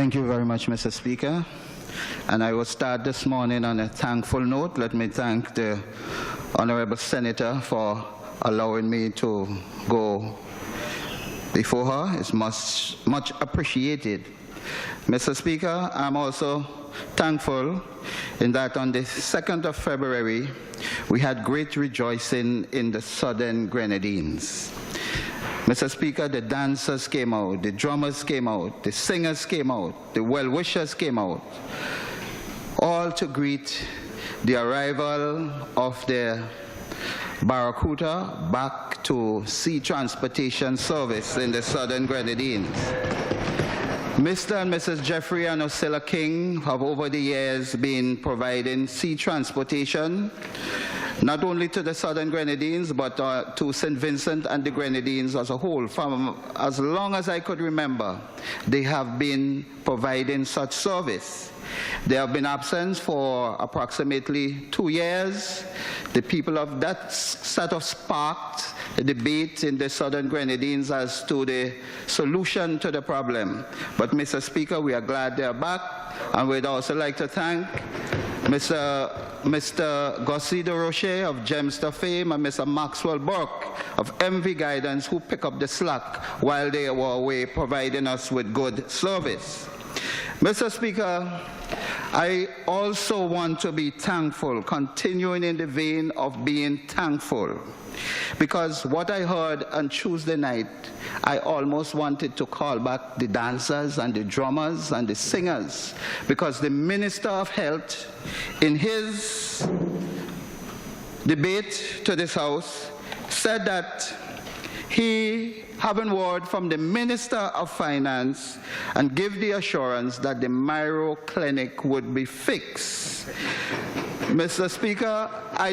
Thank you very much, Mr. Speaker. And I will start this morning on a thankful note. Let me thank the Honorable Senator for allowing me to go before her. It's much appreciated. Mr. Speaker, I'm also thankful in that on the 2nd of February, we had great rejoicing in the Southern Grenadines. Mr. Speaker, the dancers came out, the drummers came out, the singers came out, the well-wishers came out, all to greet the arrival of the Barracuda back to sea transportation service in the Southern Grenadines. Mr. and Mrs. Jeffrey and Oscilla King have over the years been providing sea transportation not only to the Southern Grenadines, but to St. Vincent and the Grenadines as a whole. From as long as I could remember, they have been providing such service. They have been absent for approximately 2 years. The people of that sort of sparked a debate in the Southern Grenadines as to the solution to the problem. But, Mr. Speaker, we are glad they are back, and we'd also like to thank Mr. Gossi de Rocher of Gemster fame and Mr. Maxwell Burke of MV Guidance, who pick up the slack while they were away providing us with good service. Mr. Speaker, I also want to be thankful, continuing in the vein of being thankful, because what I heard on Tuesday night, I almost wanted to call back the dancers and the drummers and the singers, because the Minister of Health, in his debate to this House, said that he having word from the Minister of Finance and give the assurance that the Myro Clinic would be fixed. Mr. Speaker, I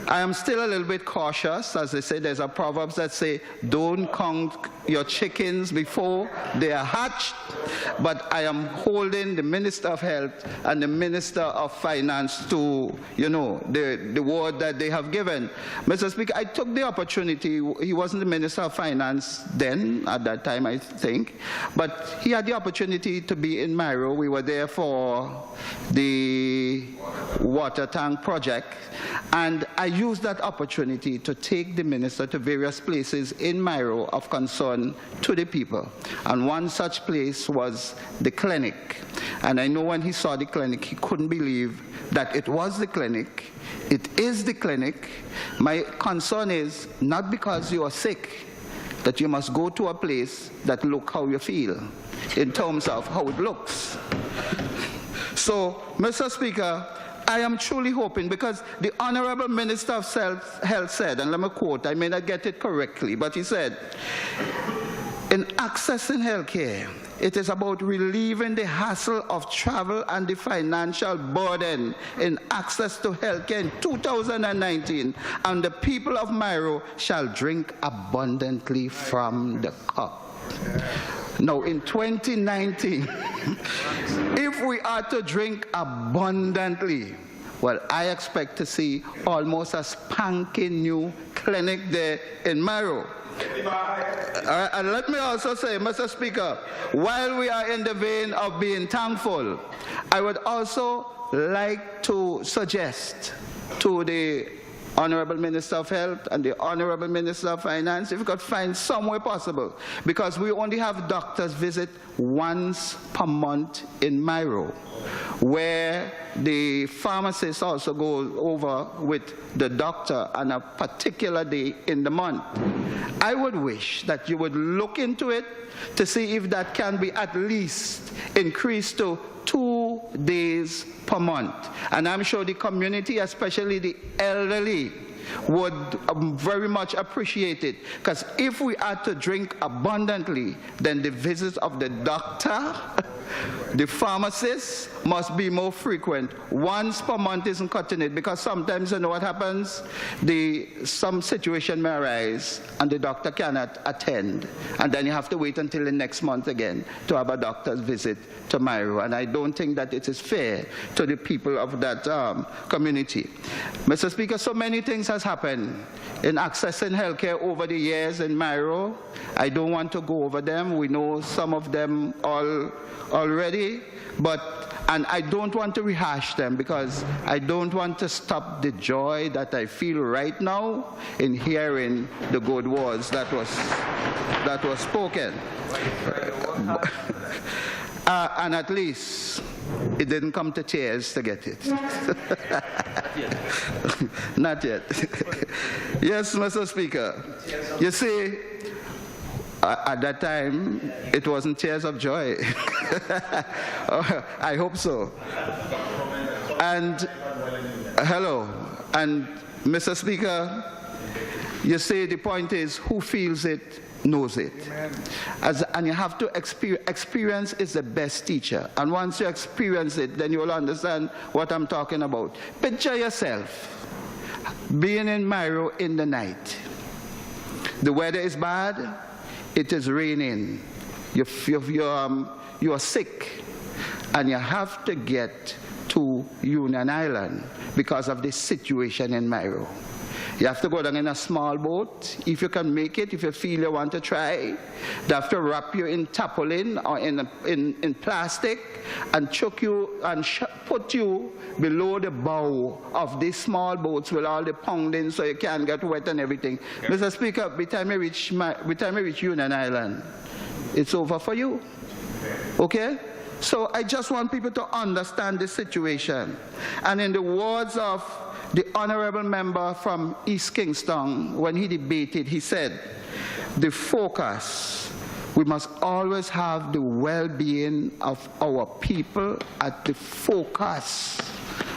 am still a little bit cautious. As they say, there's a proverb that say, don't count your chickens before they are hatched. But I am holding the Minister of Health and the Minister of Finance to, the word that they have given. Mr. Speaker, I took the opportunity. He wasn't the Minister of Finance then, at that time, I think. But he had the opportunity to be in Myro. We were there for the water tank project. And I used that opportunity to take the minister to various places in Myro of concern to the people. And one such place was the clinic. And I know when he saw the clinic, he couldn't believe that it was the clinic. It is the clinic. My concern is not because you are sick that you must go to a place that look how you feel in terms of how it looks. So, Mr. Speaker, I am truly hoping, because the Honorable Minister of Health said, and let me quote, I may not get it correctly, but he said, in accessing health care, it is about relieving the hassle of travel and the financial burden in access to health care in 2019, and the people of Myro shall drink abundantly from the cup. Now, in 2019, if we are to drink abundantly, well, I expect to see almost a spanking new clinic there in Myro. And let me also say, Mr. Speaker, while we are in the vein of being thankful, I would also like to suggest to the Honorable Minister of Health and the Honorable Minister of Finance, if we could find some way possible, because we only have doctors visit once per month in Myro, where the pharmacist also goes over with the doctor on a particular day in the month. I would wish that you would look into it to see if that can be at least increased to 2 days per month. And I'm sure the community, especially the elderly, would very much appreciate it. Because if we are to drink abundantly, then the visits of the doctor The pharmacists must be more frequent. Once per month isn't cutting it, because sometimes, you know what happens? Some situation may arise and the doctor cannot attend, and then you have to wait until the next month again to have a doctor's visit to Myro. And I don't think that it is fair to the people of that community. Mr. Speaker, so many things has happened in accessing healthcare over the years in Myro. I don't want to go over them. We know some of them already, and I don't want to rehash them, because I don't want to stop the joy that I feel right now in hearing the good words that was spoken. And at least it didn't come to tears to get it. Not yet. Yes, Mr. Speaker. You see, at that time, it wasn't tears of joy. I hope so. And hello. And Mr. Speaker, you see, the point is, who feels it knows it. And you have to experience is the best teacher. And once you experience it, then you'll understand what I'm talking about. Picture yourself being in Myro in the night. The weather is bad. It is raining. You are sick, and you have to get to Union Island because of this situation in Myro. You have to go down in a small boat. If you can make it, if you feel you want to try, they have to wrap you in tarpaulin or in plastic and chuck you and put you below the bow of these small boats with all the pounding so you can't get wet and everything. Okay. Mr. Speaker, by the time you reach Union Island, it's over for you. Okay? So I just want people to understand the situation. And in the words of the honorable member from East Kingston, when he debated, he said, the focus, we must always have the well-being of our people at the focus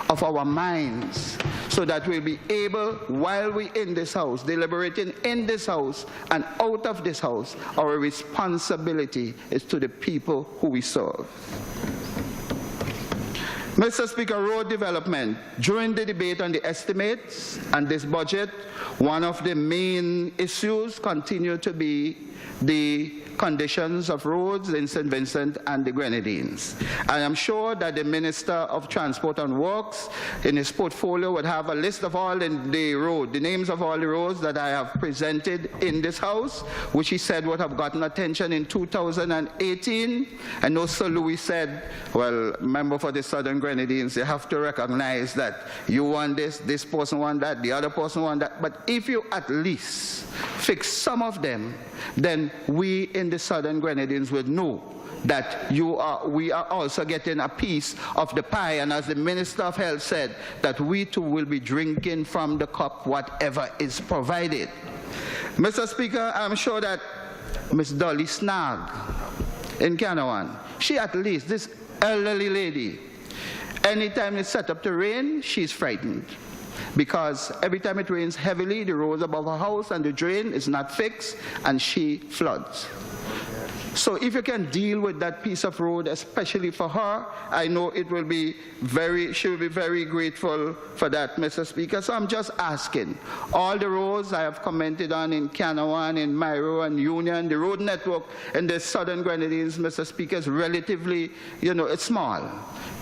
of our minds, so that we'll be able, while we're in this house, deliberating in this house and out of this house, our responsibility is to the people who we serve. Mr. Speaker, road development. During the debate on the estimates and this budget, one of the main issues continue to be the conditions of roads in St. Vincent and the Grenadines. I am sure that the Minister of Transport and Works in his portfolio would have a list of all the names of all the roads that I have presented in this house, which he said would have gotten attention in 2018. I know Sir Louis said, well, member for the Southern Grenadines, you have to recognize that you want this person want that, the other person want that. But if you at least fix some of them, then we in the Southern Grenadines would know that we are also getting a piece of the pie, and as the Minister of Health said, that we too will be drinking from the cup whatever is provided. Mr. Speaker, I'm sure that Ms. Dolly Snag in Canawan, she at least, this elderly lady, anytime it's set up to rain, she's frightened. Because every time it rains heavily, the roads above her house and the drain is not fixed, and she floods. So if you can deal with that piece of road, especially for her, I know she will be very grateful for that, Mr. Speaker. So I'm just asking, all the roads I have commented on in Canawan, in Myro and Union, the road network in the Southern Grenadines, Mr. Speaker, is relatively, it's small.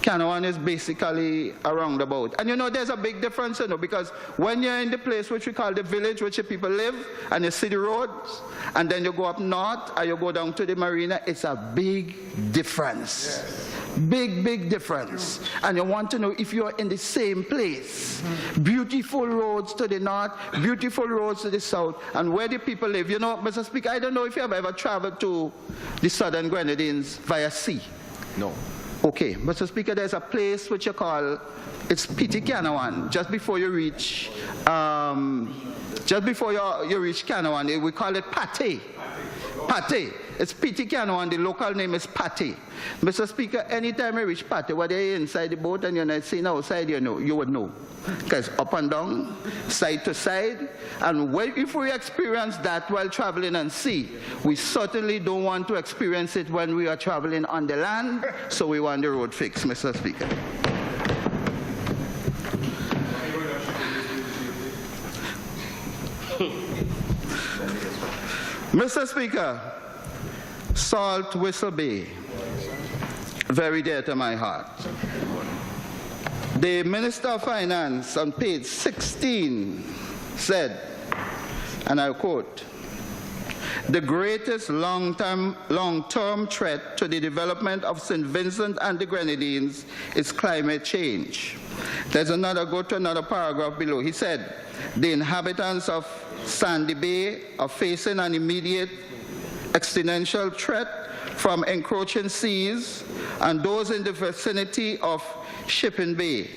Canawan is basically a roundabout. And there's a big difference, because when you're in the place which we call the village, which the people live, and you see the roads, and then you go up north, or you go down to the marina, it's a big difference. Yes. Big difference. And you want to know if you're in the same place. Beautiful roads to the north, beautiful roads to the south, and where the people live. Mr. Speaker, I don't know if you have ever traveled to the Southern Grenadines via sea. No. Okay, Mr. Speaker, there's a place which you call, it's Piti Canawan, just before you reach, you reach Canawan, we call it Pate. Pate. It's P.T. Cano and the local name is Pate. Mr. Speaker, anytime you reach Pate, whether you're inside the boat and you're not seeing outside, you would know. Because up and down, side to side, and if we experience that while traveling on sea, we certainly don't want to experience it when we are traveling on the land, so we want the road fixed, Mr. Speaker. Mr. Speaker, Salt Whistle Bay, very dear to my heart. The Minister of Finance on page 16 said, and I quote, "The greatest long-term threat to the development of St. Vincent and the Grenadines is climate change." Go to another paragraph below. He said, "The inhabitants of Sandy Bay are facing an immediate existential threat from encroaching seas and those in the vicinity of Shipping Bay."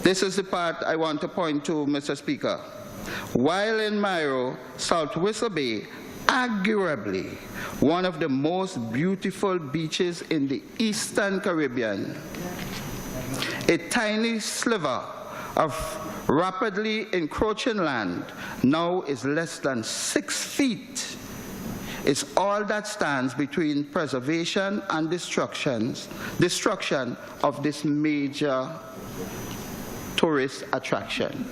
This is the part I want to point to, Mr. Speaker. While in Mairo, Salt Whistle Bay, arguably one of the most beautiful beaches in the Eastern Caribbean, a tiny sliver of rapidly encroaching land now is less than 6 feet. It's all that stands between preservation and destruction of this major tourist attraction.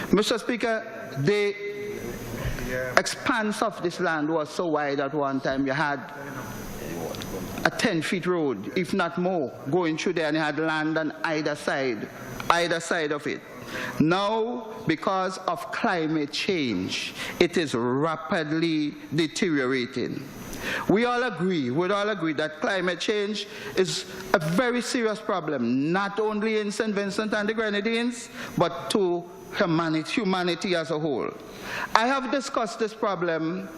Mr. Speaker, the expanse of this land was so wide at one time. You had a 10-foot road, if not more, going through there, and you had land on either side of it. Now, because of climate change, it is rapidly deteriorating. We all agree that climate change is a very serious problem, not only in St. Vincent and the Grenadines, but to humanity as a whole. I have discussed this problem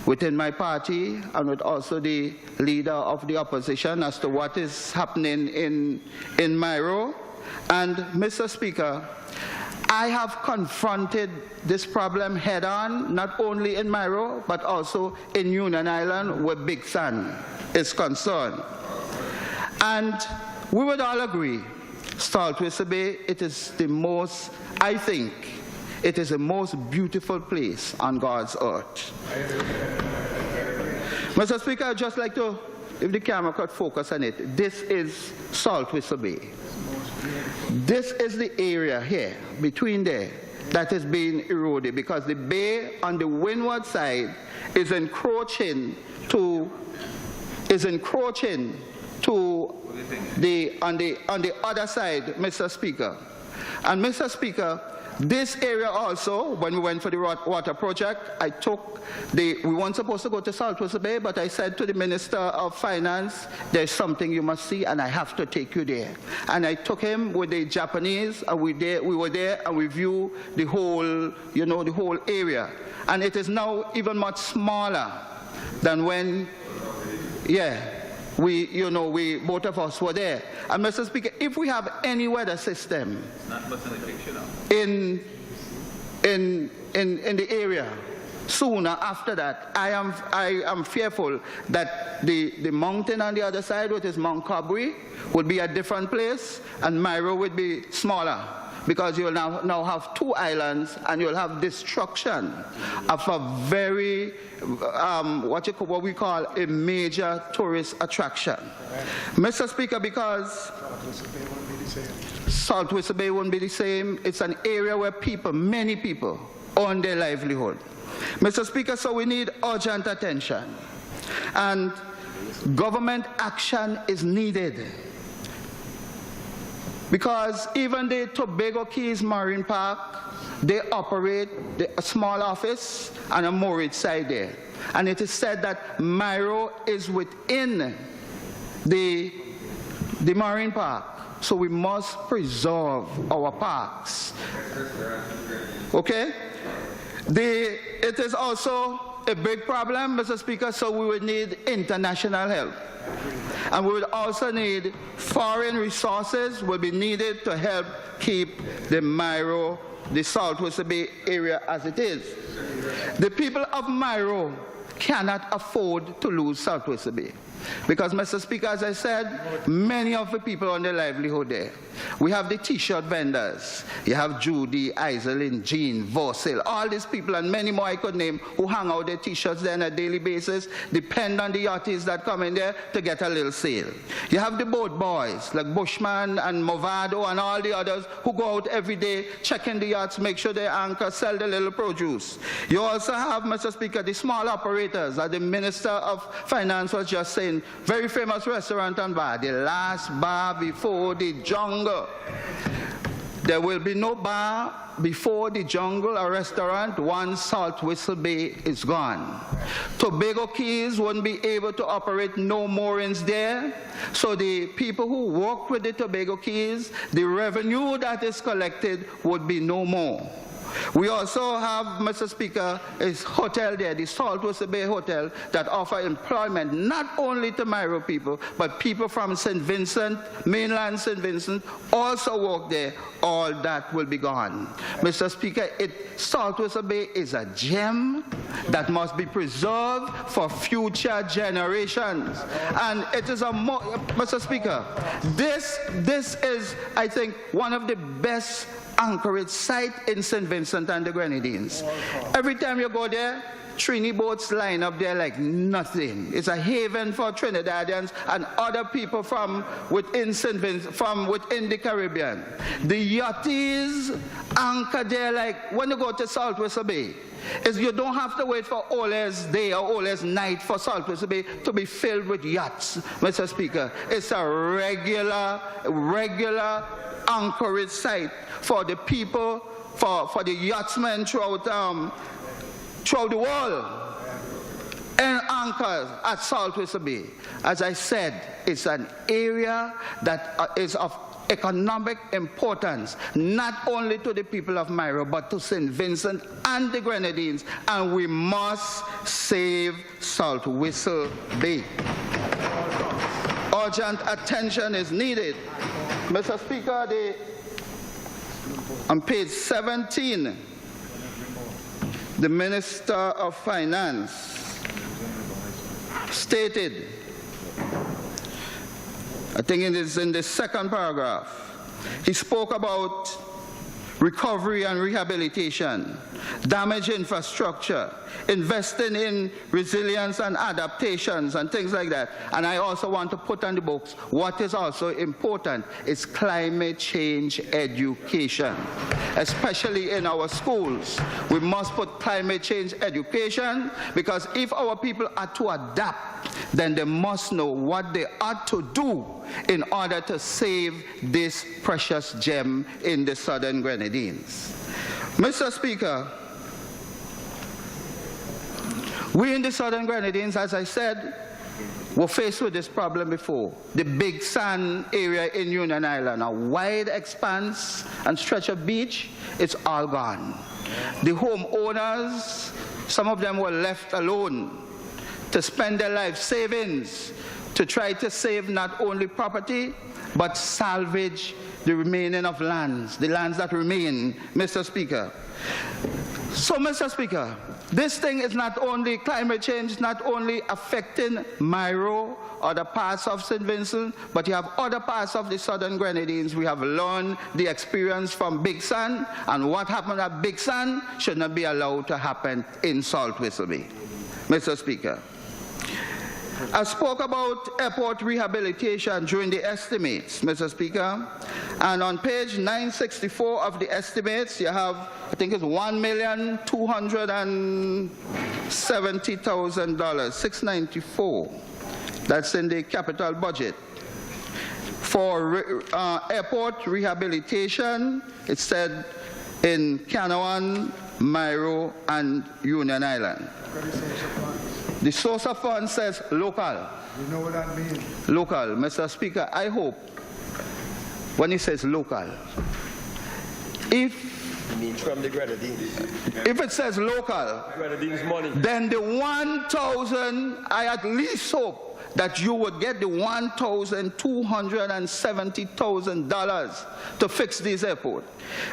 within my party and with also the leader of the opposition as to what is happening in Mairo. And, Mr. Speaker, I have confronted this problem head-on, not only in Mairo, but also in Union Island, where Big Sun is concerned. And we would all agree, Salt Whistle Bay, it is the most, I think, it is the most beautiful place on God's earth. Mr. Speaker, I'd just like to, if the camera could focus on it, this is Salt Whistle Bay. This is the area here, between there, that is being eroded because the bay on the windward side is encroaching to the on the other side, Mr. Speaker. And Mr. Speaker, this area also, when we went for the water project, we weren't supposed to go to Salt Whistle Bay, but I said to the Minister of Finance, there's something you must see, and I have to take you there. And I took him with the Japanese, and we were there, and we viewed the whole, the whole area. And it is now even much smaller than when, both of us were there. And Mr. Speaker, if we have any weather system in the area sooner after that, I am fearful that the mountain on the other side, which is Mount Cabri, would be a different place, and Mairo would be smaller, because you'll now have 2 islands, and you'll have destruction of a very, what we call a major tourist attraction. Mr. Speaker, because Salt Whistle Bay won't be the same, it's an area where many people, earn their livelihood. Mr. Speaker, so we need urgent attention, and government action is needed. Because even the Tobago Keys Marine Park, they operate a small office and a moorage side there. And it is said that Mairo is within the Marine Park. So we must preserve our parks. Okay? It is also a big problem, Mr. Speaker, so we would need international help. And we would also need foreign resources will be needed to help keep the Salt Whistle Bay area as it is. The people of Mairo cannot afford to lose South Whistle Bay. Because, Mr. Speaker, as I said, many of the people on their livelihood there. We have the T-shirt vendors. You have Judy, Iselin, Jean, Vorsil, all these people and many more I could name who hang out their T-shirts there on a daily basis, depend on the yachties that come in there to get a little sale. You have the boat boys like Bushman and Movado and all the others who go out every day, checking the yachts, make sure they anchor, sell the little produce. You also have, Mr. Speaker, the small operators, as the Minister of Finance was just saying, very famous restaurant and bar, the last bar before the jungle. There will be no bar before the jungle or restaurant once South Whistle Bay is gone. Tobago Keys won't be able to operate no moorings there. So the people who work with the Tobago Keys, the revenue that is collected would be no more. We also have, Mr. Speaker, a hotel there, the South Whistle Bay Hotel, that offer employment not only to Myro people, but people from St. Vincent, mainland St. Vincent, also work there. All that will be gone. Mr. Speaker, South Whistle Bay is a gem that must be preserved for future generations. And it is Mr. Speaker, this is, I think, one of the best anchorage site in St. Vincent and the Grenadines. Every time you go there, Trini boats line up there like nothing. It's a haven for Trinidadians and other people from within St. Vincent, from within the Caribbean. The yachties anchor there like when you go to South Whistle Bay. You don't have to wait for Ole's day or Ole's night for South Whistle Bay to be filled with yachts, Mr. Speaker. It's a regular anchorage site for the people, for the yachtsmen throughout the world, and anchors at South Whistle Bay. As I said, it's an area that is of economic importance, not only to the people of Myro, but to St. Vincent and the Grenadines, and we must save South Whistle Bay. Urgent attention is needed. Mr. Speaker, on page 17, the Minister of Finance stated, I think it is in the second paragraph, he spoke about recovery and rehabilitation, damaged infrastructure, investing in resilience and adaptations and things like that. And I also want to put on the books what is also important is climate change education, especially in our schools. We must put climate change education, because if our people are to adapt, then they must know what they ought to do in order to save this precious gem in the Southern Grenadines. Mr. Speaker, we in the Southern Grenadines, as I said, were faced with this problem before. The Big Sand area in Union Island, a wide expanse and stretch of beach, it's all gone. The homeowners, some of them were left alone to spend their life savings to try to save not only property, but salvage the remaining of lands, the lands that remain, Mr. Speaker. So, Mr. Speaker, this thing is not only climate change, not only affecting Myro or the parts of St. Vincent, but you have other parts of the Southern Grenadines. We have learned the experience from Big Sand, and what happened at Big Sand should not be allowed to happen in South Whistle Bay. Mr. Speaker, I spoke about airport rehabilitation during the estimates, Mr. Speaker, and on page 964 of the estimates, you have, I think it's $1,270,000, $694. That's in the capital budget. For airport rehabilitation, it said in Canouan, Myro, and Union Island. The source of funds says local. You know what that means? Local. Mr. Speaker, I hope when he says local, if You mean from the grenadines? If it says local, Grenadines money. then the 1,000, I at least hope that you would get the $1,270,000 to fix this airport.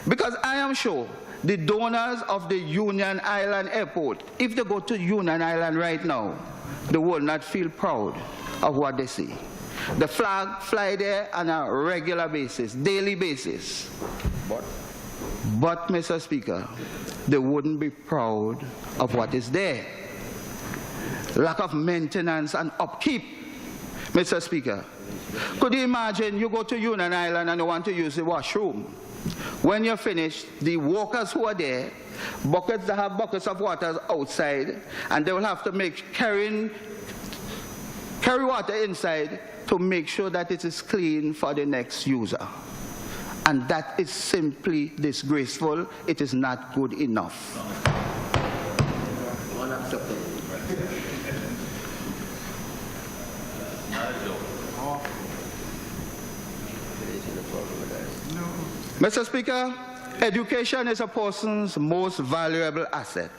Because I am sure the donors of the Union Island Airport, if they go to Union Island right now, they will not feel proud of what they see. The flag fly there on a regular basis, daily basis. But, Mr. Speaker, they wouldn't be proud of what is there. Lack of maintenance and upkeep, Mr. Speaker. Could you imagine you go to Union Island and you want to use the washroom? When you're finished, the workers who are there, they have buckets of water outside, and they will have to carry water inside to make sure that it is clean for the next user. And that is simply disgraceful. It is not good enough. Mr. Speaker, education is a person's most valuable asset.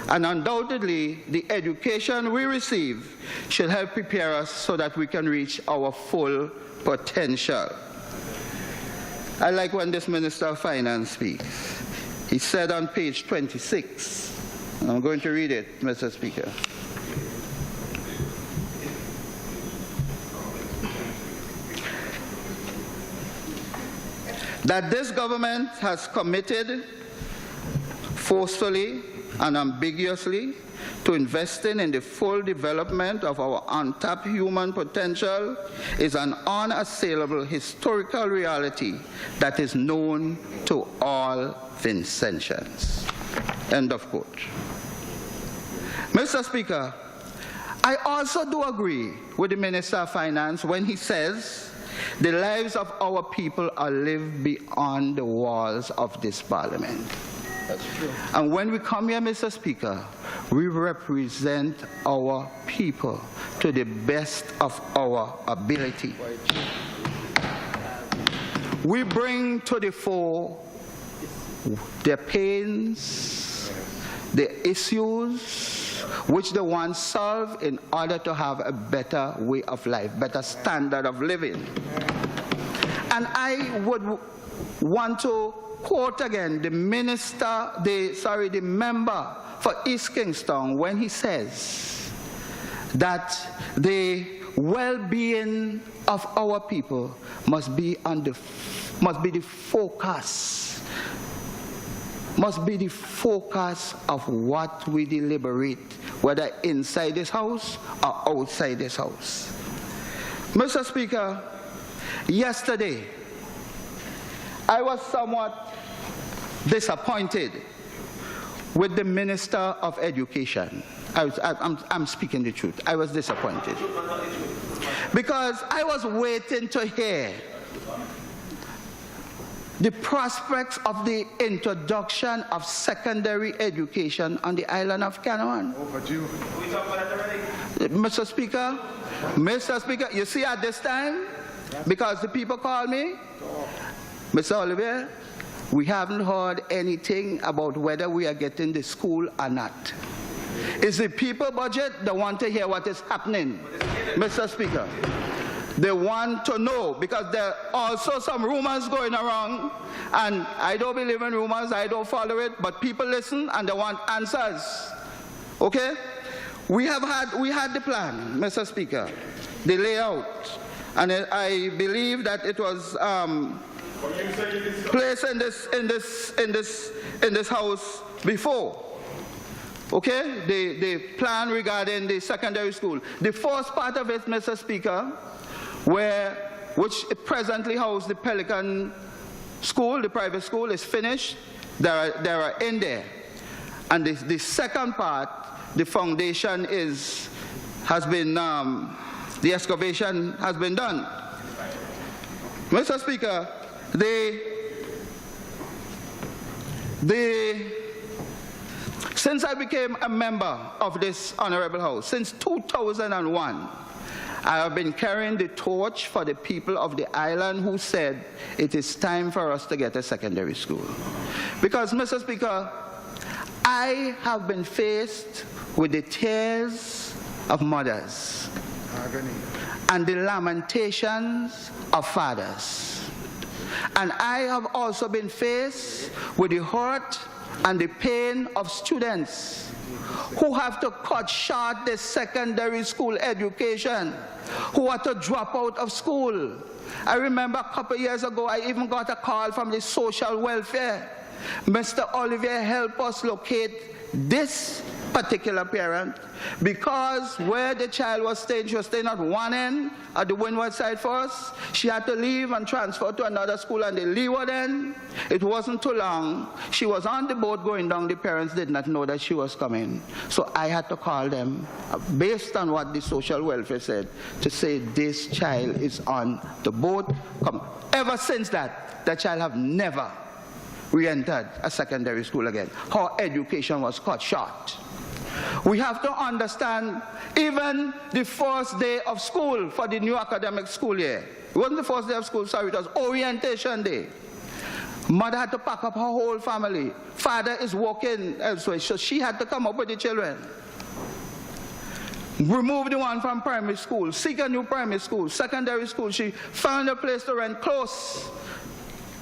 And undoubtedly, the education we receive should help prepare us so that we can reach our full potential. I like when this Minister of Finance speaks. He said on page 26, and I'm going to read it, Mr. Speaker. That this government has committed forcefully and ambiguously to investing in the full development of our untapped human potential is an unassailable historical reality that is known to all Vincentians. End of quote. Mr. Speaker, I also do agree with the Minister of Finance when he says the lives of our people are lived beyond the walls of this Parliament. That's true. And when we come here, Mr. Speaker, we represent our people to the best of our ability. We bring to the fore their pains, their issues, which they want solved in order to have a better way of life, better standard of living. And I would want to quote again the member for East Kingston when he says that the well-being of our people must be the focus of what we deliberate, whether inside this house or outside this house. Mr. Speaker, yesterday I was somewhat disappointed with the Minister of Education. I'm speaking the truth. I was disappointed because I was waiting to hear the prospects of the introduction of secondary education on the island of Canaan. Mr. Speaker, you see at this time, because the people call me, Mr. Olivier, we haven't heard anything about whether we are getting the school or not. It's the people budget that want to hear what is happening, Mr. Speaker. They want to know, because there are also some rumors going around, and I don't believe in rumors, I don't follow it, but people listen and they want answers. Okay? We had the plan, Mr. Speaker, the layout, and I believe that it was placed in this house before. Okay? The plan regarding the secondary school. The first part of it, Mr. Speaker, which presently houses the Pelican School, the private school, is finished. There are in there. And the second part, the foundation has been, the excavation has been done. Mr. Speaker, the Since I became a member of this Honorable House, since 2001, I have been carrying the torch for the people of the island who said it is time for us to get a secondary school. Because, Mr. Speaker, I have been faced with the tears of mothers and the lamentations of fathers. And I have also been faced with the hurt and the pain of students who have to cut short their secondary school education, who have to drop out of school. I remember a couple of years ago, I even got a call from the social welfare. Mr. Ollivierre, help us locate this particular parent, because where the child was staying, she was staying at one end at the windward side for us. She had to leave and transfer to another school and the leeward end. It wasn't too long. She was on the boat going down. The parents did not know that she was coming. So I had to call them based on what the social welfare said to say this child is on the boat. Ever since that, the child have never re-entered a secondary school again. Her education was cut short. We have to understand, even the first day of school for the new academic school year, it wasn't the first day of school, sorry, it was orientation day. Mother had to pack up her whole family. Father is working elsewhere, so she had to come up with the children. Remove the one from primary school, seek a new primary school, secondary school. She found a place to rent close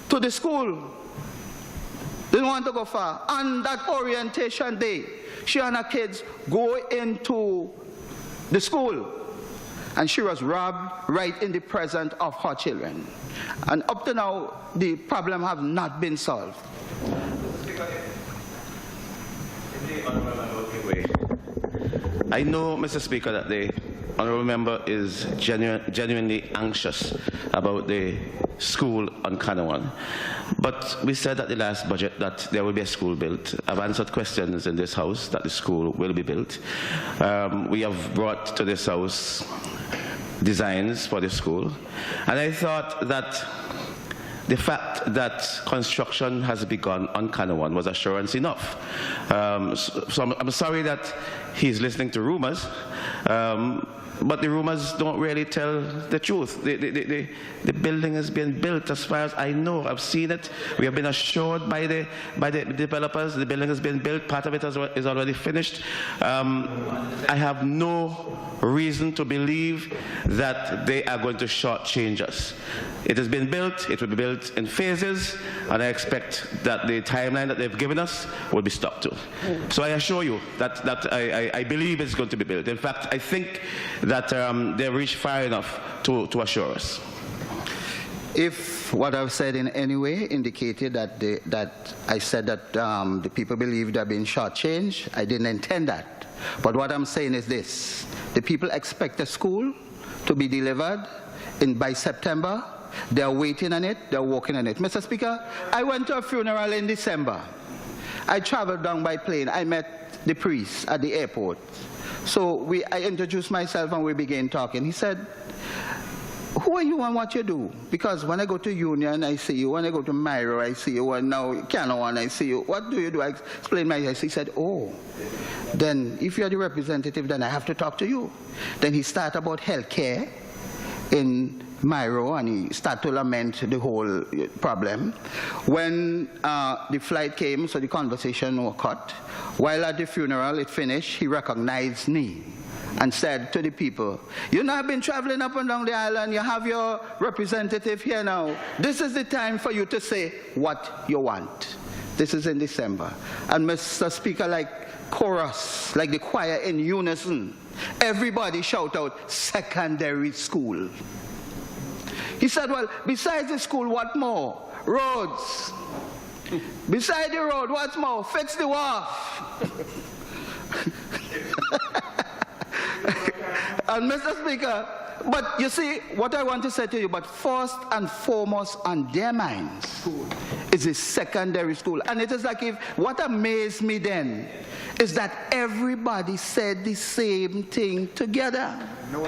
to the school. Didn't want to go far. On that orientation day, she and her kids go into the school, and she was robbed right in the presence of her children. And up to now, the problem have not been solved. I know, Mr. Speaker, that the honourable member is genuinely anxious about the school on Kanawan. But we said at the last budget that there will be a school built. I've answered questions in this House that the school will be built. We have brought to this House designs for the school. And I thought that the fact that construction has begun on Kanawan was assurance enough. So I'm sorry that he's listening to rumors. But the rumors don't really tell the truth. The building has been built as far as I know. I've seen it. We have been assured by the developers the building has been built. Part of it is already finished. I have no reason to believe that they are going to shortchange us. It has been built. It will be built in phases, and I expect that the timeline that they've given us will be stuck to. So I assure you that I believe it's going to be built. In fact, I think that they've reached far enough to assure us. If what I've said in any way indicated that I said that the people believe they're being shortchanged, I didn't intend that. But what I'm saying is this: the people expect a school to be delivered by September. They're waiting on it. They're working on it. Mr. Speaker, I went to a funeral in December. I traveled down by plane. I met the priest at the airport. So I introduced myself and we began talking. He said, who are you and what you do? Because when I go to Union, I see you. When I go to Myro, I see you. And now Canawan, I see you. What do you do? I explained myself. He said, oh, then if you're the representative, then I have to talk to you. Then he started about health care in Myro, and he started to lament the whole problem. When the flight came, so the conversation was cut. While at the funeral, it finished, he recognized me and said to the people, you know, I've been traveling up and down the island. You have your representative here now. This is the time for you to say what you want. This is in December. And Mr. Speaker, like chorus, like the choir in unison, everybody shout out, secondary school. He said, well, besides the school, what more? Roads. Beside the road, what's more? Fix the wharf. And Mr. Speaker, but you see, what I want to say to you, but first and foremost on their minds is a secondary school. And it is like if, what amazed me then is that everybody said the same thing together. No.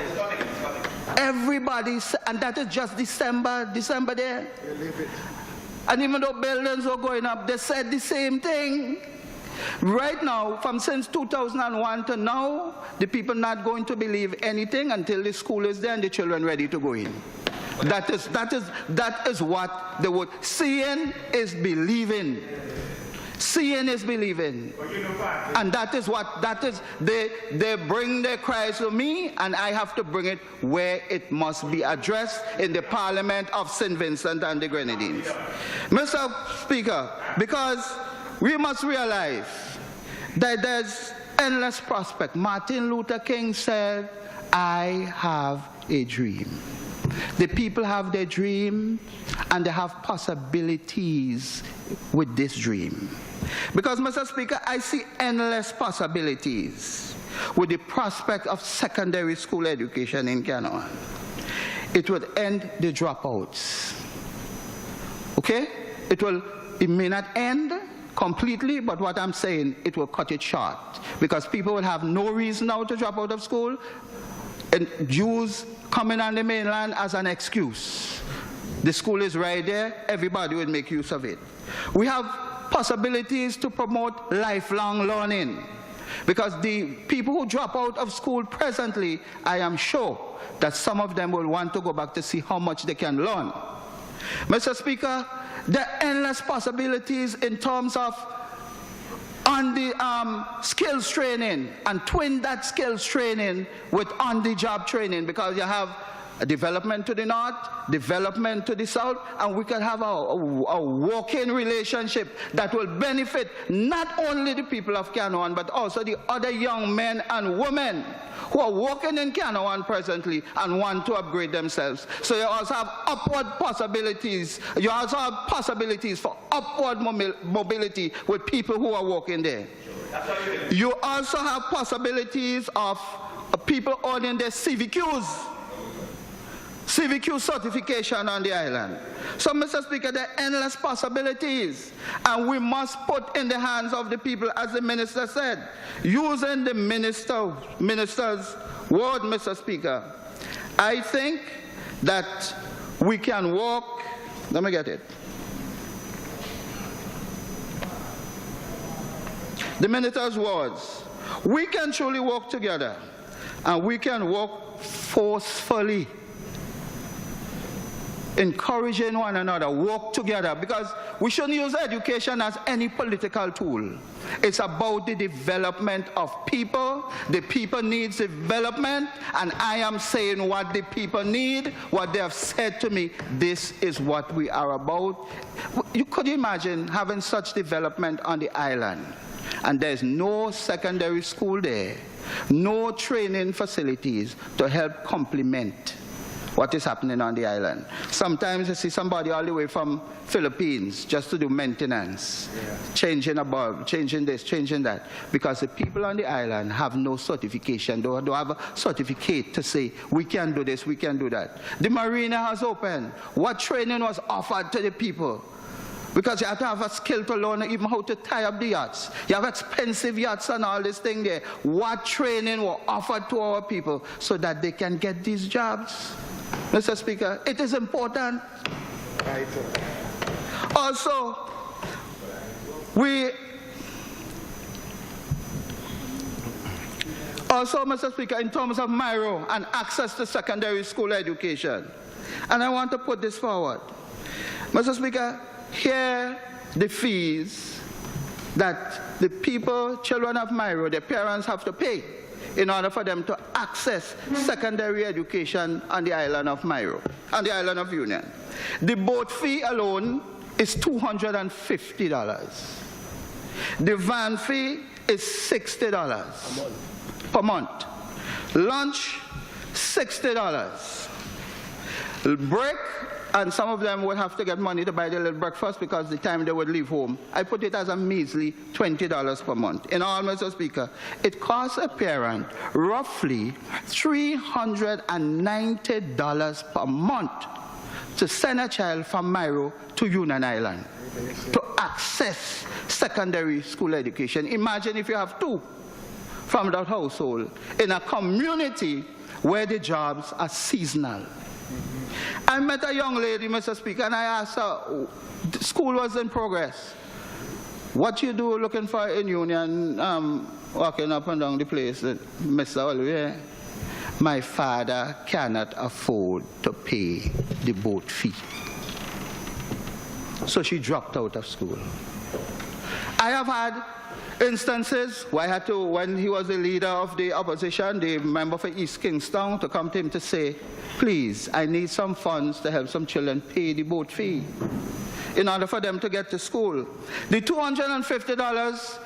Everybody, and that is just December there. And even though buildings were going up, they said the same thing. Right now, since 2001 to now, the people not going to believe anything until the school is there and the children ready to go in. That is what the word. Seeing is believing. Seeing is believing. And that is what, they bring their cries to me, and I have to bring it where it must be addressed, in the Parliament of St. Vincent and the Grenadines. Mr. Speaker, because we must realize that there's endless prospect. Martin Luther King said, I have a dream. The people have their dream, and they have possibilities with this dream. Because, Mr. Speaker, I see endless possibilities with the prospect of secondary school education in Canada. It would end the dropouts. Okay? It may not end completely, but what I'm saying, it will cut it short. Because people will have no reason now to drop out of school, and Jews coming on the mainland as an excuse. The school is right there, everybody would make use of it. We have possibilities to promote lifelong learning, because the people who drop out of school presently, I am sure that some of them will want to go back to see how much they can learn. Mr. Speaker, there are endless possibilities in terms of on the skills training, and twin that skills training with on-the-job training, because you have a development to the north, development to the south, and we can have a working relationship that will benefit not only the people of Canouan, but also the other young men and women who are working in Canouan presently and want to upgrade themselves. So you also have upward possibilities. You also have possibilities for upward mobility with people who are working there. You also have possibilities of people earning their CVQs. CVQ certification on the island. So, Mr. Speaker, there are endless possibilities, and we must put in the hands of the people, as the minister said, using the minister's word, Mr. Speaker. I think that we can walk, let me get it. The minister's words, we can truly work together, and we can work forcefully, encouraging one another, work together, because we shouldn't use education as any political tool. It's about the development of people. The people need development, and I am saying what the people need, what they have said to me, this is what we are about. You could imagine having such development on the island, and there's no secondary school there, no training facilities to help complement what is happening on the island. Sometimes you see somebody all the way from Philippines just to do maintenance, changing a bulb, changing this, changing that, because the people on the island have no certification. They don't have a certificate to say, we can do this, we can do that. The marina has opened. What training was offered to the people? Because you have to have a skill to learn even how to tie up the yachts. You have expensive yachts and all this thing there. What training were offered to our people so that they can get these jobs? Mr. Speaker, it is important. Also, Mr. Speaker, in terms of MIRO and access to secondary school education, and I want to put this forward. Mr. Speaker, here the fees that the people, children of MIRO, their parents have to pay in order for them to access secondary education on the island of MIRO, on the island of Union. The boat fee alone is $250. The van fee is $60 per month. Lunch, $60. Break, and some of them would have to get money to buy their little breakfast because the time they would leave home. I put it as a measly $20 per month. In all, Mr. Speaker, it costs a parent roughly $390 per month to send a child from MIRO to Union Island to access secondary school education. Imagine if you have two from that household in a community where the jobs are seasonal. I met a young lady, Mr. Speaker, and I asked her, school was in progress. What you do looking for in Union, walking up and down the place, Mr. Olivier? My father cannot afford to pay the boat fee. So she dropped out of school. I have had instances where I had to, when he was the leader of the opposition, the member for East Kingstown, to come to him to say, please, I need some funds to help some children pay the boat fee in order for them to get to school. The $250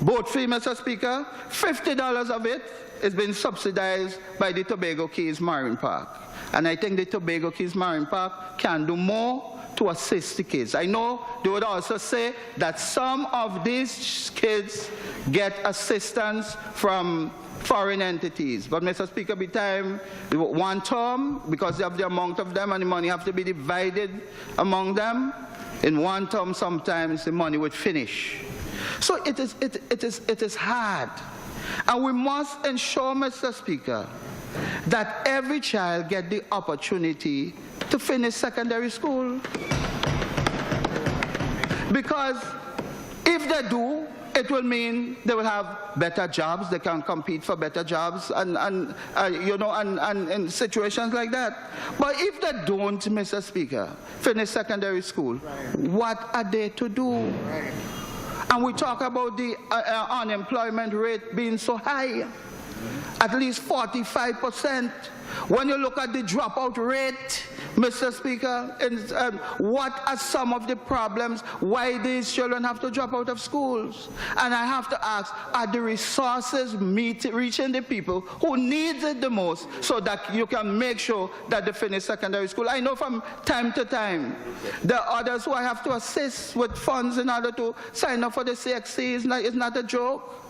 boat fee, Mr. Speaker, $50 of it is being subsidized by the Tobago Keys Marine Park. And I think the Tobago Keys Marine Park can do more to assist the kids. I know they would also say that some of these kids get assistance from foreign entities. But Mr. Speaker, by time, one term, because of the amount of them and the money have to be divided among them, in one term sometimes the money would finish. So it is hard. And we must ensure, Mr. Speaker, that every child get the opportunity to finish secondary school. Because if they do, it will mean they will have better jobs, they can compete for better jobs, and in situations like that. But if they don't, Mr. Speaker, finish secondary school, what are they to do? And we talk about the unemployment rate being so high, at least 45%. When you look at the dropout rate, Mr. Speaker, what are some of the problems why these children have to drop out of schools? And I have to ask, are the resources reaching the people who need it the most so that you can make sure that they finish secondary school? I know from time to time, there are others who I have to assist with funds in order to sign up for the CXC. It's not a joke.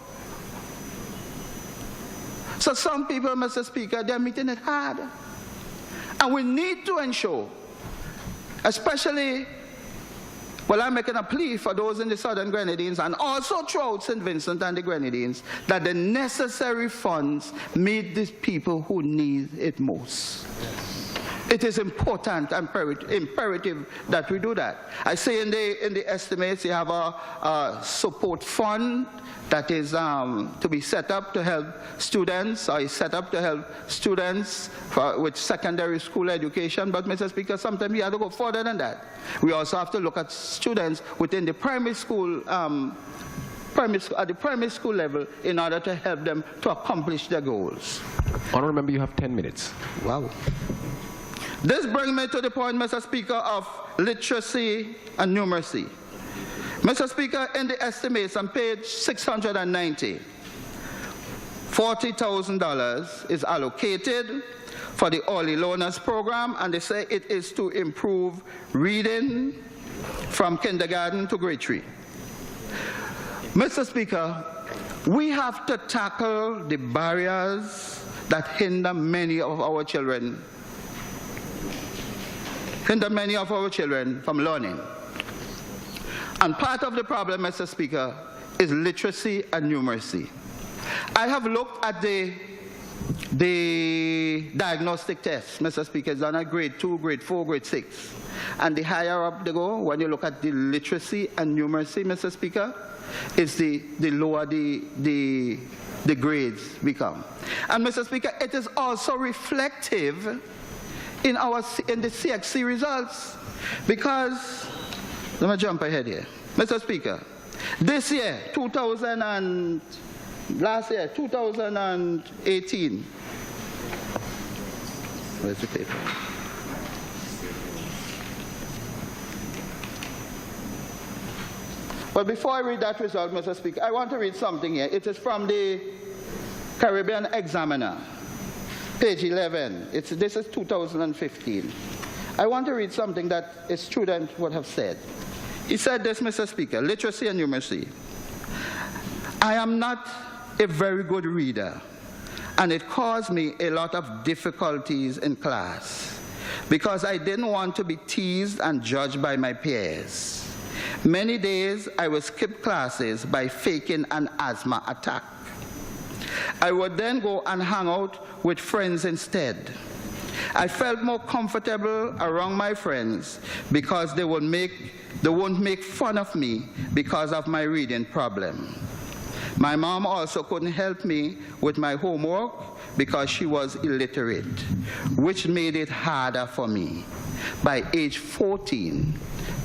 So some people, Mr. Speaker, they're meeting it hard. And we need to ensure, especially, well, I'm making a plea for those in the Southern Grenadines and also throughout St. Vincent and the Grenadines, that the necessary funds meet the people who need it most. It is important and imperative that we do that. I say in the estimates, you have a support fund that is to be set up to help students, or is set up to help students with secondary school education. But, Mr. Speaker, sometimes we have to go further than that. We also have to look at students within the primary school, at the primary school level, in order to help them to accomplish their goals. Honourable Member, you have 10 minutes. Wow. This brings me to the point, Mr. Speaker, of literacy and numeracy. Mr. Speaker, in the estimates on page 690, $40,000 is allocated for the Early Learners Program, and they say it is to improve reading from kindergarten to grade 3. Mr. Speaker, we have to tackle the barriers that hinder many of our children from learning. And part of the problem, Mr. Speaker, is literacy and numeracy. I have looked at the diagnostic tests, Mr. Speaker, it's done at grade 2, grade 4, grade 6. And the higher up they go, when you look at the literacy and numeracy, Mr. Speaker, is the lower the grades become. And, Mr. Speaker, it is also reflective in the CXC results, because, let me jump ahead here. Mr. Speaker, this year, 2018, where's the paper? But before I read that result, Mr. Speaker, I want to read something here. It is from the Caribbean Examiner, page 11. This is 2015. I want to read something that a student would have said. He said this, Mr. Speaker, literacy and numeracy. I am not a very good reader, and it caused me a lot of difficulties in class because I didn't want to be teased and judged by my peers. Many days I would skip classes by faking an asthma attack. I would then go and hang out with friends instead. I felt more comfortable around my friends because they won't make fun of me because of my reading problem. My mom also couldn't help me with my homework because she was illiterate, which made it harder for me. By age 14,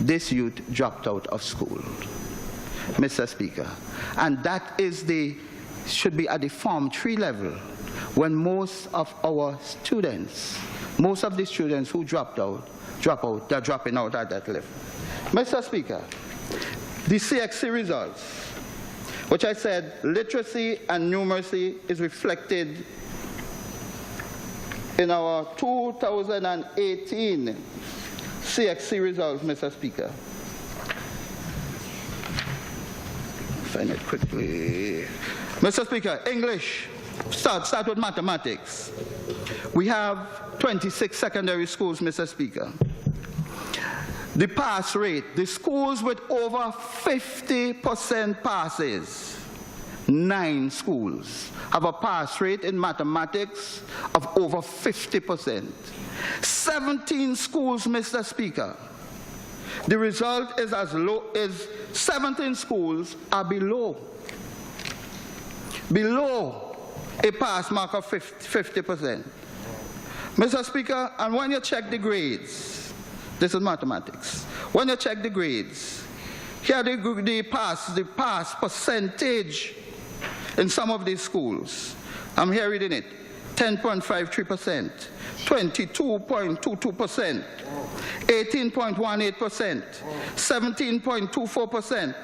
this youth dropped out of school, Mr. Speaker. And that should be at the Form 3 level, when most of our students, most of the students who drop out, they're dropping out at that level. Mr. Speaker, the CXC results, which I said literacy and numeracy is reflected in our 2018 CXC results, Mr. Speaker. Find it quickly. Mr. Speaker, English, start with mathematics. We have 26 secondary schools, Mr. Speaker. The pass rate, the schools with over 50% passes, 9 schools have a pass rate in mathematics of over 50%. 17 schools, Mr. Speaker. The result is as low as 17 schools are below a pass mark of 50%. Mr. Speaker, and when you check the grades, this is mathematics. When you check the grades, here the pass percentage in some of these schools. I'm here reading it. 10.53%, 22.22%, 18.18%, 17.24%,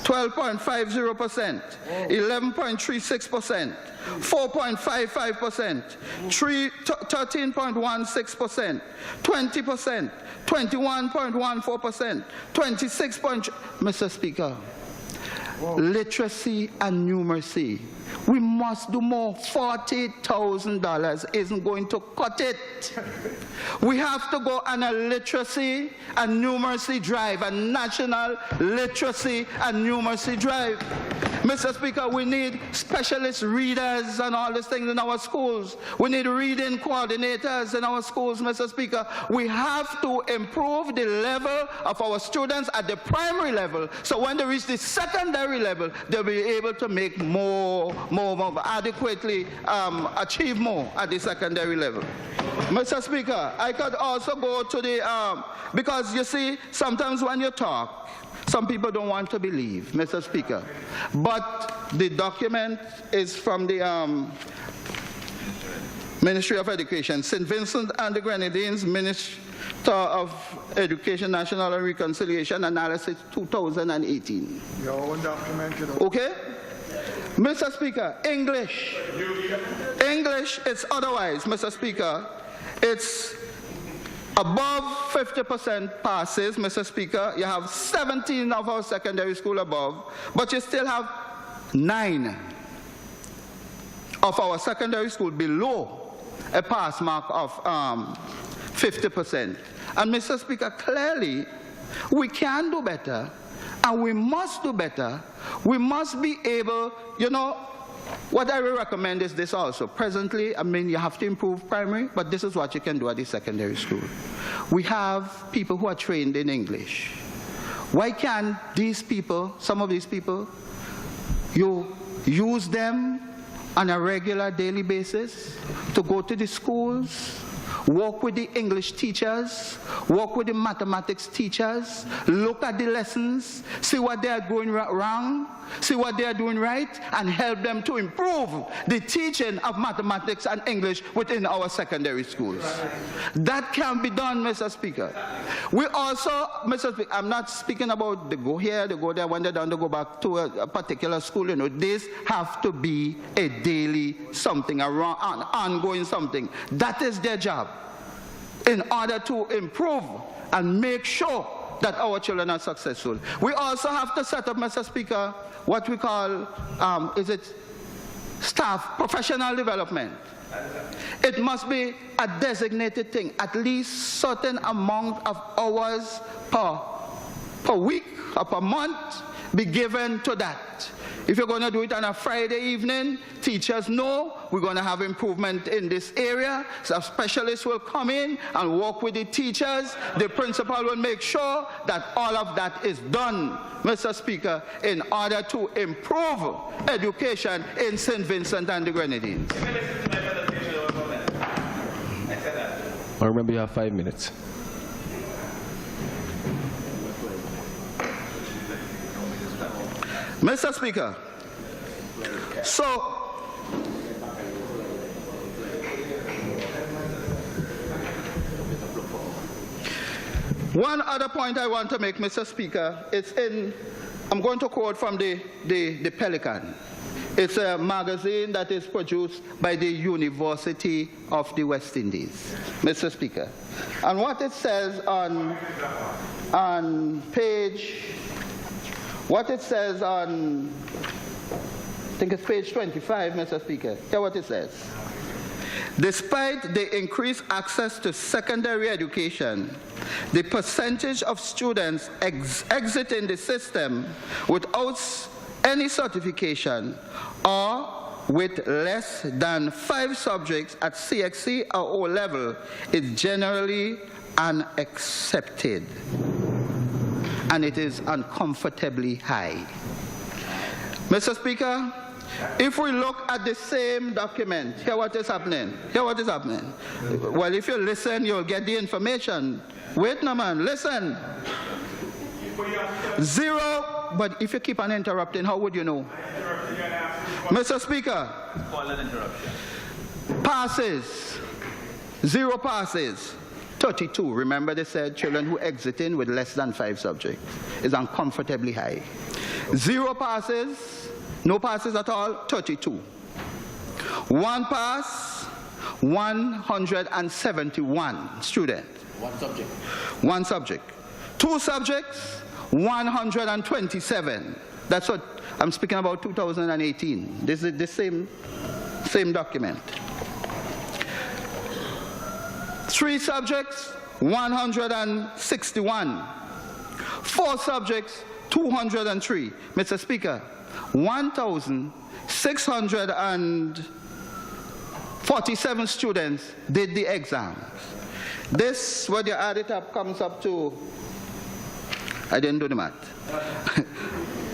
12.50%, 11.36%, 4.55%, 13.16%, 20%, 21.14%, 26. Mr. Speaker, literacy and numeracy. We must do more. $40,000 isn't going to cut it. We have to go on a literacy and numeracy drive, a national literacy and numeracy drive. Mr. Speaker, we need specialist readers and all these things in our schools. We need reading coordinators in our schools, Mr. Speaker. We have to improve the level of our students at the primary level, so when they reach the secondary level, they'll be able to make more adequately achieve more at the secondary level. Mr. Speaker, I could also go to the, because you see, sometimes when you talk, some people don't want to believe, Mr. Speaker. But the document is from the Ministry of Education, St. Vincent and the Grenadines, Minister of Education, National and Reconciliation Analysis 2018. Your own document, you know. Okay? Mr. Speaker, English. English is otherwise, Mr. Speaker. It's above 50% passes, Mr. Speaker. You have 17 of our secondary school above, but you still have 9 of our secondary school below a pass mark of 50%. And Mr. Speaker, clearly, we can do better, and we must do better. We must be able, you know, what I will recommend is this also. Presently, I mean, you have to improve primary, but this is what you can do at the secondary school. We have people who are trained in English. Why can't these people, some of these people, you use them on a regular daily basis to go to the schools, work with the English teachers, work with the mathematics teachers, look at the lessons, see what they are doing wrong, see what they are doing right, and help them to improve the teaching of mathematics and English within our secondary schools. That can be done, Mr. Speaker. We also, Mr. Speaker, I'm not speaking about they go here, they go there, when they're done, they go back to a particular school. You know, this have to be a daily something, an ongoing something. That is their job in order to improve and make sure that our children are successful. We also have to set up, Mr. Speaker, what we call, staff professional development. It must be a designated thing, at least certain amount of hours per week or per month be given to that. If you're going to do it on a Friday evening, teachers know we're going to have improvement in this area. So specialists will come in and work with the teachers. The principal will make sure that all of that is done, Mr. Speaker, in order to improve education in St. Vincent and the Grenadines. I remember you have 5 minutes. Mr. Speaker, so one other point I want to make, Mr. Speaker, it's in, I'm going to quote from the Pelican. It's a magazine that is produced by the University of the West Indies, Mr. Speaker. And what it says on page, what it says on, I think it's page 25, Mr. Speaker. Hear what it says. Despite the increased access to secondary education, the percentage of students exiting the system without any certification or with less than 5 subjects at CXC or O level is generally unaccepted, and it is uncomfortably high. Mr. Speaker, if we look at the same document, hear what is happening. Hear what is happening. Well, if you listen, you'll get the information. Wait, no man, listen. 0, but if you keep on interrupting, how would you know? Mr. Speaker, passes, 0 passes, 32. Remember they said children who exiting with less than 5 subjects is uncomfortably high. 0 passes, no passes at all, 32. 1 pass, 171 students. 1 subject. 1 subject. 2 subjects, 127. That's what I'm speaking about, 2018. This is the same document. 3 subjects, 161. 4 subjects, 203. Mr. Speaker, 1,647 students did the exams. This, when you add it up, comes up to, I didn't do the math,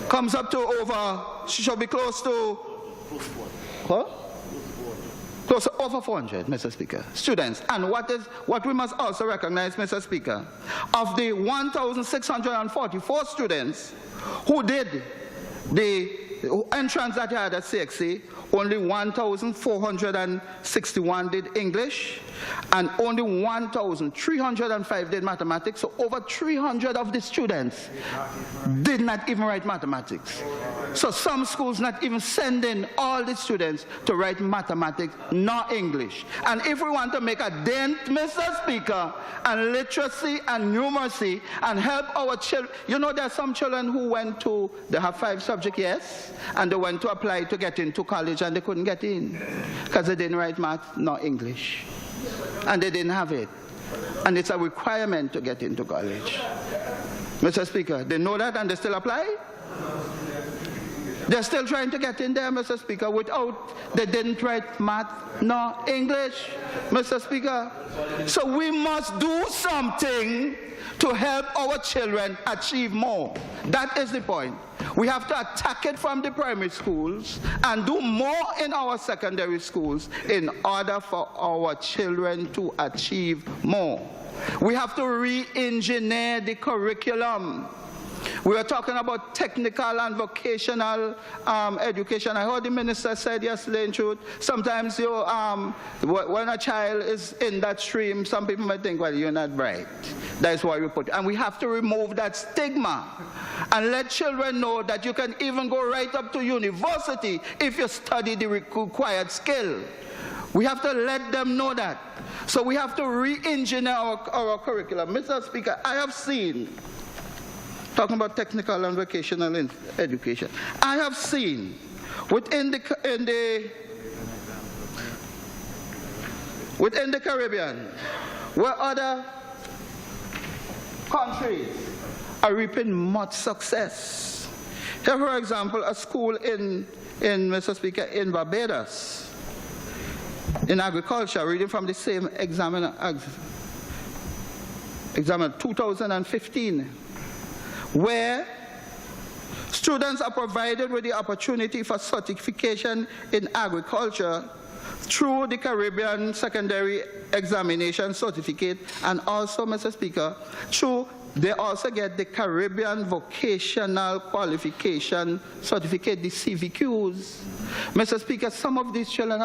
comes up to over, should be close to, huh? Close to over 400, Mr. Speaker, students. And what we must also recognize, Mr. Speaker, of the 1,644 students who did the entrance that you had at CXC, only 1,461 did English, and only 1,305 did mathematics. So over 300 of the students did not even write mathematics. So some schools not even sending all the students to write mathematics, nor English. And if we want to make a dent, Mr. Speaker, on literacy and numeracy and help our children, you know there are some children who went to, they have 5 subjects, yes, and they went to apply to get into college and they couldn't get in because they didn't write math nor English. And they didn't have it. And it's a requirement to get into college. Mr. Speaker, they know that and they still apply? They're still trying to get in there, Mr. Speaker, without, they didn't write math nor English, Mr. Speaker. So we must do something to help our children achieve more. That is the point. We have to attack it from the primary schools and do more in our secondary schools in order for our children to achieve more. We have to re-engineer the curriculum. We are talking about technical and vocational education. I heard the minister said yesterday in truth, sometimes when a child is in that stream, some people might think, well, you're not bright. That's why we put it. And we have to remove that stigma and let children know that you can even go right up to university if you study the required skill. We have to let them know that. So we have to re-engineer our curriculum. Mr. Speaker, I have seen, talking about technical and vocational education, I have seen within the Caribbean, where other countries are reaping much success. Here, for example, a school in Mr. Speaker, in Barbados, in agriculture, reading from the same examiner 2015, where students are provided with the opportunity for certification in agriculture through the Caribbean Secondary Examination Certificate, and also, Mr. Speaker, they also get the Caribbean Vocational Qualification Certificate, the CVQs. Mr. Speaker, some of these children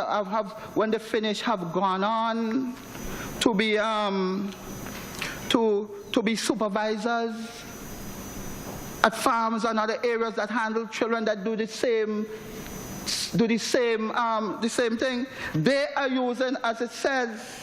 when they finish, have gone on to be supervisors at farms and other areas that handle children that do the same thing. They are using, as it says,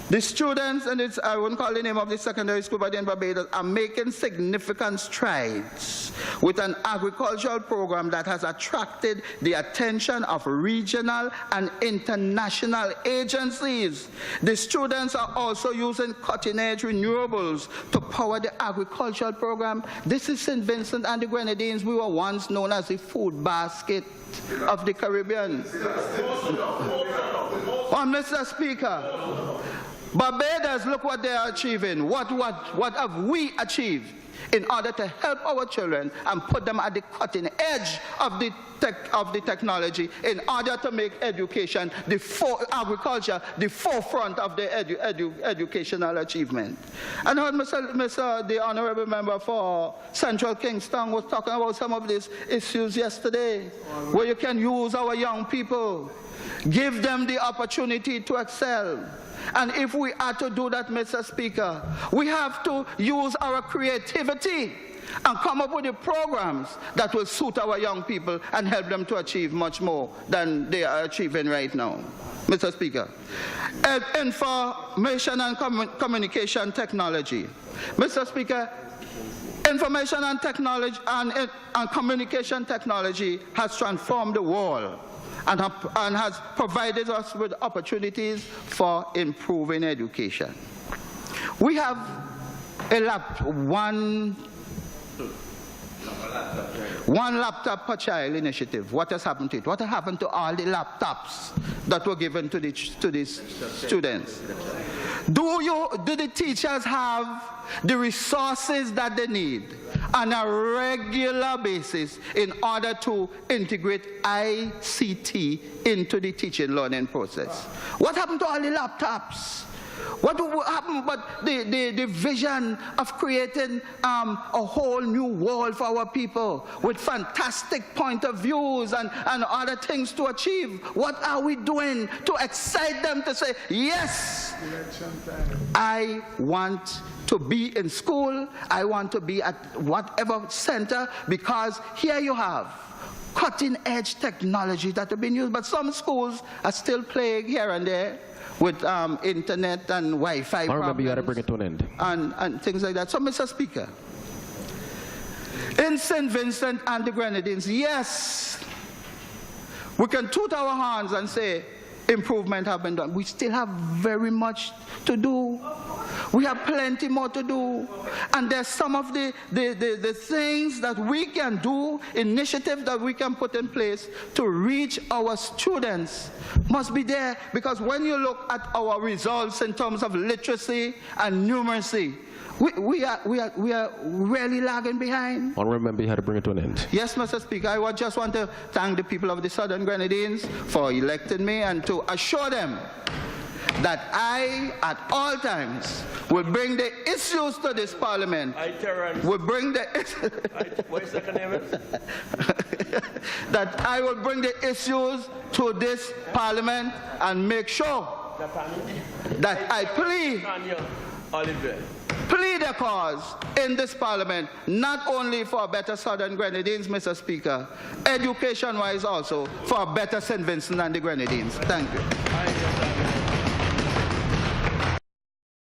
the students, and I won't call the name of the secondary school, but in Barbados, are making significant strides with an agricultural program that has attracted the attention of regional and international agencies. The students are also using cutting-edge renewables to power the agricultural program. This is St. Vincent and the Grenadines. We were once known as the food basket of the Caribbean. Mr. Speaker, Barbados, look what they are achieving. What have we achieved in order to help our children and put them at the cutting edge of the technology in order to make education, agriculture, the forefront of the educational achievement. And I heard the Honorable Member for Central Kingston was talking about some of these issues yesterday, where you can use our young people, give them the opportunity to excel. And if we are to do that, Mr. Speaker, we have to use our creativity and come up with the programs that will suit our young people and help them to achieve much more than they are achieving right now. Mr. Speaker, information and communication technology. Mr. Speaker, information and technology and communication technology has transformed the world and has provided us with opportunities for improving education. We have one laptop per child initiative. What has happened to it? What has happened to all the laptops that were given to the students? Do the teachers have the resources that they need on a regular basis in order to integrate ICT into the teaching learning process? What happened to all the laptops? What happened but the vision of creating a whole new world for our people with fantastic point of views and other things to achieve? What are we doing to excite them to say, yes, I want to be in school, I want to be at whatever center, because here you have cutting-edge technology that have been used, but some schools are still playing here and there with internet and Wi-Fi problems. Remember, you got to bring it to an end. And things like that. So, Mr. Speaker, in St. Vincent and the Grenadines, yes, we can toot our horns and say improvement have been done. We still have very much to do. We have plenty more to do. And there's some of the things that we can do, initiatives that we can put in place to reach our students must be there. Because when you look at our results in terms of literacy and numeracy, we are really lagging behind. I remember you had to bring it to an end. Yes, Mr. Speaker, I just want to thank the people of the Southern Grenadines for electing me and to assure them that I, at all times, will bring the issues to this Parliament. HON TERRANCE. Will bring the What is the name? that I will bring the issues to this Parliament and make sure that I plead the cause in this Parliament, not only for better Southern Grenadines, Mr. Speaker, education-wise also, for better St. Vincent and the Grenadines. Thank you.